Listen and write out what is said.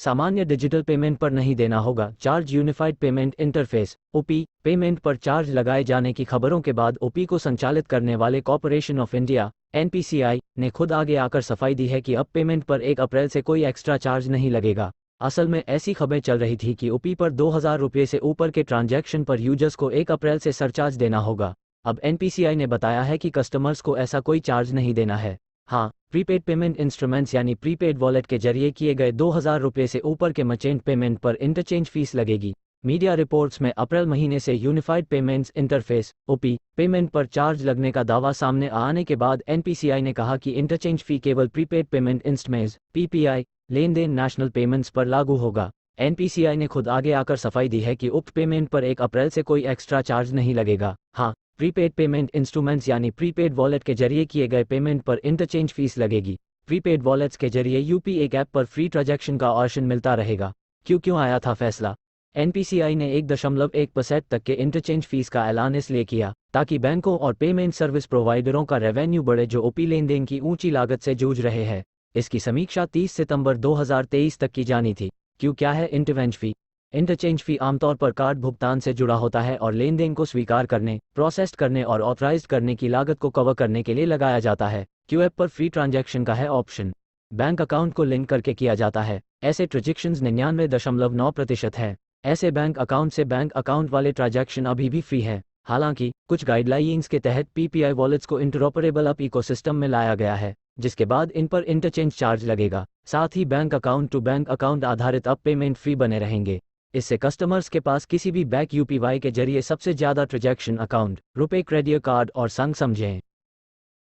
सामान्य digital payment पर नहीं देना होगा charge. Unified payment interface OP payment पर चार्ज लगाए जाने की खबरों के बाद ओपी को संचालित करने वाले कॉर्पोरेशन ऑफ इंडिया एनपीसीआई ने खुद आगे आकर सफाई दी है कि अब पेमेंट पर 1 अप्रैल से कोई एक्स्ट्रा चार्ज नहीं लगेगा। असल में ऐसी खबरें चल रही थी कि ओपी पर 2000 रुपये से ऊपर के ट्रांजैक्शन पर यूजर्स को 1 अप्रैल से सरचार्ज देना होगा। अब एनपीसीआई ने बताया है कि कस्टमर्स को ऐसा कोई चार्ज नहीं देना है। हाँ, प्रीपेड पेमेंट इंस्ट्रूमेंट्स यानी प्रीपेड वॉलेट के जरिए किए गए 2000 रुपये से ऊपर के मर्चेंट पेमेंट पर इंटरचेंज फीस लगेगी। मीडिया रिपोर्ट्स में अप्रैल महीने से unified payments interface OP payment पर चार्ज लगने का दावा सामने आने के बाद एनपीसीआई ने कहा कि इंटरचेंज फी केवल प्रीपेड पेमेंट इंस्ट्रूमेंट्स पीपीआई लेन देन नेशनल पेमेंट्स पर लागू होगा। एनपीसीआई ने खुद आगे आकर सफाई दी है कि उक्त पेमेंट पर 1 अप्रैल से कोई एक्स्ट्रा चार्ज नहीं लगेगा। हाँ, प्रीपेड पेमेंट इंस्ट्रूमेंट्स यानी प्रीपेड वॉलेट के जरिए किए गए पेमेंट पर इंटरचेंज फीस लगेगी। प्रीपेड वॉलेट्स के जरिए यूपीआई ऐप पर फ्री ट्रांजैक्शन का ऑप्शन मिलता रहेगा। क्यों आया था फैसला? एनपीसीआई ने 1.1% तक के इंटरचेंज फीस का ऐलान इसलिए किया ताकि बैंकों और पेमेंट सर्विस प्रोवाइडरों का रेवेन्यू बढ़े जो ओपी लेन देन की ऊंची लागत से जूझ रहे हैं। इसकी समीक्षा 30 सितंबर 2023 तक की जानी थी। क्या है इंटरचेंज फी? इंटरचेंज फी आमतौर पर कार्ड भुगतान से जुड़ा होता है और लेन देन को स्वीकार करने, प्रोसेस करने और ऑथराइज्ड करने की लागत को कवर करने के लिए लगाया जाता है। ऐप पर फ्री ट्रांजैक्शन का है ऑप्शन। बैंक अकाउंट को लिंक करके किया जाता है। ऐसे ट्रांजैक्शंस 99.9% है। ऐसे बैंक अकाउंट से बैंक अकाउंट वाले ट्रांजैक्शन अभी भी फ्री है। हालांकि कुछ गाइडलाइंस के तहत पीपीआई वॉलेट्स को इंटरऑपरेबल अप इकोसिस्टम में लाया गया है, जिसके बाद इन पर इंटरचेंज चार्ज लगेगा। साथ ही bank account to bank account आधारित अप पेमेंट फ्री बने रहेंगे। इससे कस्टमर्स के पास किसी भी बैंक यूपीआई के जरिए सबसे ज्यादा ट्रांजैक्शन अकाउंट, रुपए क्रेडिट कार्ड और संग समझें।